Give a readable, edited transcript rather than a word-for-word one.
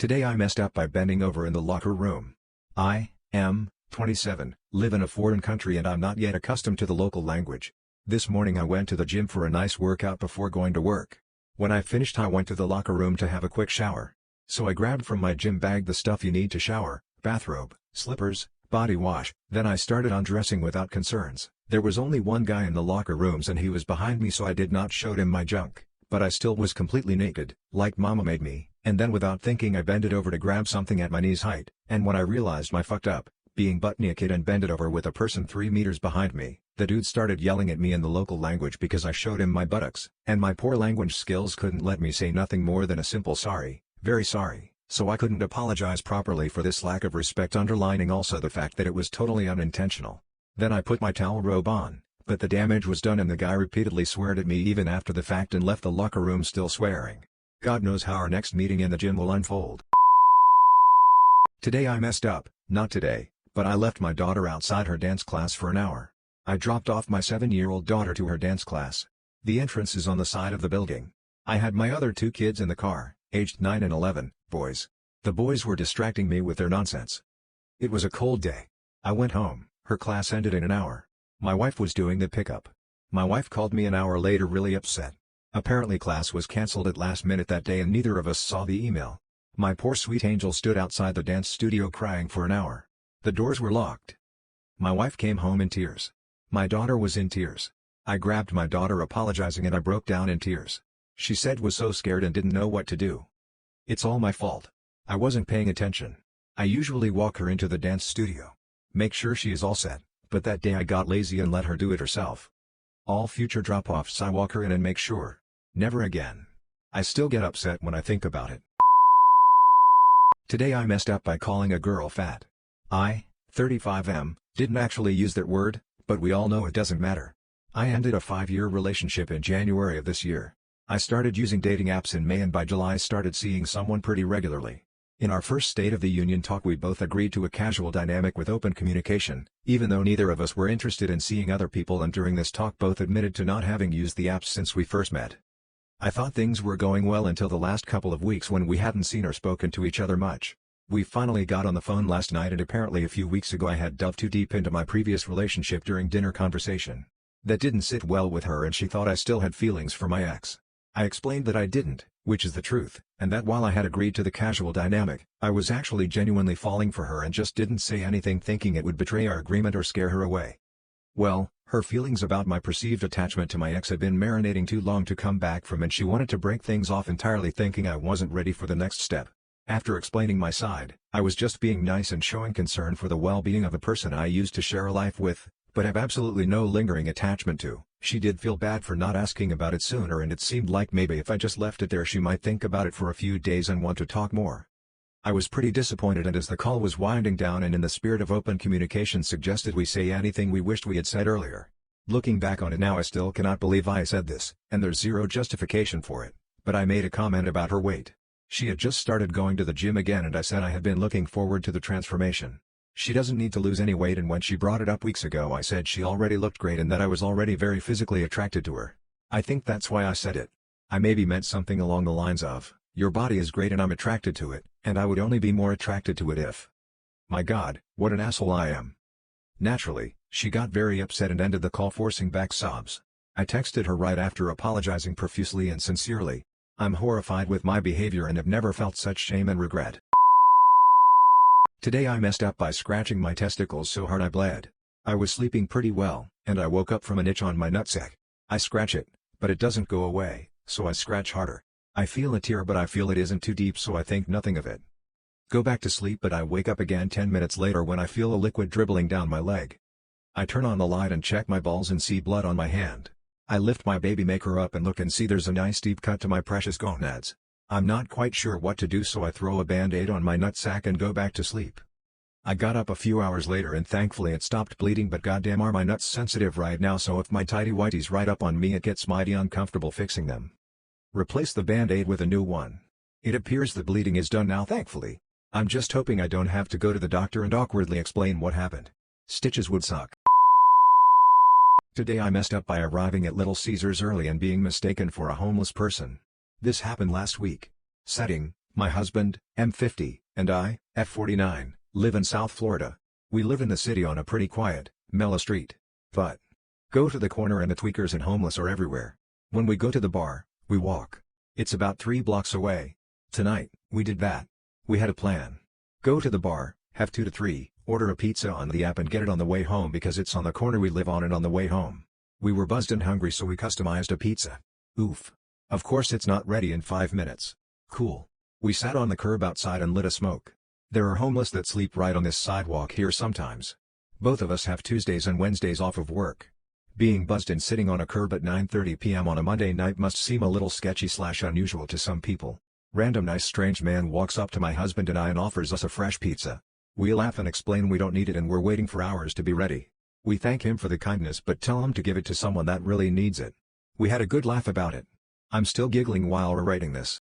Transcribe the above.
Today I messed up by bending over in the locker room. I am 27, live in a foreign country and I'm not yet accustomed to the local language. This morning I went to the gym for a nice workout before going to work. When I finished I went to the locker room to have a quick shower. So I grabbed from my gym bag the stuff you need to shower, bathrobe, slippers, body wash, then I started undressing without concerns. There was only one guy in the locker rooms and he was behind me so I did not show him my junk, but I still was completely naked, like mama made me, and then without thinking I bended over to grab something at my knee's height, and when I realized my fucked up, being butt naked and bended over with a person 3 meters behind me, the dude started yelling at me in the local language because I showed him my buttocks, and my poor language skills couldn't let me say nothing more than a simple sorry, very sorry, so I couldn't apologize properly for this lack of respect, underlining also the fact that it was totally unintentional. Then I put my towel robe on, but the damage was done and the guy repeatedly sweared at me even after the fact and left the locker room still swearing. God knows how our next meeting in the gym will unfold. Today I messed up, not today, but I left my daughter outside her dance class for an hour. I dropped off my 7-year-old daughter to her dance class. The entrance is on the side of the building. I had my other 2 kids in the car, aged 9 and 11, boys. The boys were distracting me with their nonsense. It was a cold day. I went home, her class ended in an hour. My wife was doing the pickup. My wife called me an hour later really upset. Apparently class was cancelled at last minute that day and neither of us saw the email. My poor sweet angel stood outside the dance studio crying for an hour. The doors were locked. My wife came home in tears. My daughter was in tears. I grabbed my daughter apologizing and I broke down in tears. She said was so scared and didn't know what to do. It's all my fault. I wasn't paying attention. I usually walk her into the dance studio. Make sure she is all set, but that day I got lazy and let her do it herself. All future drop-offs I walk her in and make sure. Never again. I still get upset when I think about it. Today I messed up by calling a girl fat. I, 35M, didn't actually use that word, but we all know it doesn't matter. I ended a 5-year relationship in January of this year. I started using dating apps in May and by July started seeing someone pretty regularly. In our first State of the Union talk we both agreed to a casual dynamic with open communication, even though neither of us were interested in seeing other people, and during this talk both admitted to not having used the apps since we first met. I thought things were going well until the last couple of weeks when we hadn't seen or spoken to each other much. We finally got on the phone last night and apparently a few weeks ago I had delved too deep into my previous relationship during dinner conversation. That didn't sit well with her and she thought I still had feelings for my ex. I explained that I didn't, which is the truth, and that while I had agreed to the casual dynamic, I was actually genuinely falling for her and just didn't say anything thinking it would betray our agreement or scare her away. Well, her feelings about my perceived attachment to my ex had been marinating too long to come back from and she wanted to break things off entirely, thinking I wasn't ready for the next step. After explaining my side, I was just being nice and showing concern for the well-being of a person I used to share a life with, but have absolutely no lingering attachment to. She did feel bad for not asking about it sooner and it seemed like maybe if I just left it there she might think about it for a few days and want to talk more. I was pretty disappointed, and as the call was winding down and in the spirit of open communication suggested we say anything we wished we had said earlier. Looking back on it now I still cannot believe I said this, and there's zero justification for it, but I made a comment about her weight. She had just started going to the gym again and I said I had been looking forward to the transformation. She doesn't need to lose any weight, and when she brought it up weeks ago I said she already looked great and that I was already very physically attracted to her. I think that's why I said it. I maybe meant something along the lines of, your body is great and I'm attracted to it, and I would only be more attracted to it if. My God, what an asshole I am. Naturally, she got very upset and ended the call forcing back sobs. I texted her right after apologizing profusely and sincerely. I'm horrified with my behavior and have never felt such shame and regret. Today I messed up by scratching my testicles so hard I bled. I was sleeping pretty well, and I woke up from an itch on my nutsack. I scratch it, but it doesn't go away, so I scratch harder. I feel a tear but I feel it isn't too deep so I think nothing of it. Go back to sleep but I wake up again 10 minutes later when I feel a liquid dribbling down my leg. I turn on the light and check my balls and see blood on my hand. I lift my baby maker up and look and see there's a nice deep cut to my precious gonads. I'm not quite sure what to do so I throw a band-aid on my nutsack and go back to sleep. I got up a few hours later and thankfully it stopped bleeding, but goddamn are my nuts sensitive right now, so if my tighty whities right up on me it gets mighty uncomfortable fixing them. Replace the band-aid with a new one. It appears the bleeding is done now thankfully. I'm just hoping I don't have to go to the doctor and awkwardly explain what happened. Stitches would suck. Today I messed up by arriving at Little Caesars early and being mistaken for a homeless person. This happened last week. Setting, My husband, M50, and I, F49, live in South Florida. We live in the city on a pretty quiet, mellow street. But go to the corner and the tweakers and homeless are everywhere. When we go to the bar, we walk. It's about 3 blocks away. Tonight, we did that. We had a plan. Go to the bar, have 2 to 3, order a pizza on the app and get it on the way home because it's on the corner we live on and on the way home. We were buzzed and hungry so we customized a pizza. Oof. Of course it's not ready in 5 minutes. Cool. We sat on the curb outside and lit a smoke. There are homeless that sleep right on this sidewalk here sometimes. Both of us have Tuesdays and Wednesdays off of work. Being buzzed and sitting on a curb at 9:30 p.m. on a Monday night must seem a little sketchy/unusual to some people. Random nice strange man walks up to my husband and I and offers us a fresh pizza. We laugh and explain we don't need it and we're waiting for ours to be ready. We thank him for the kindness but tell him to give it to someone that really needs it. We had a good laugh about it. I'm still giggling while we're writing this.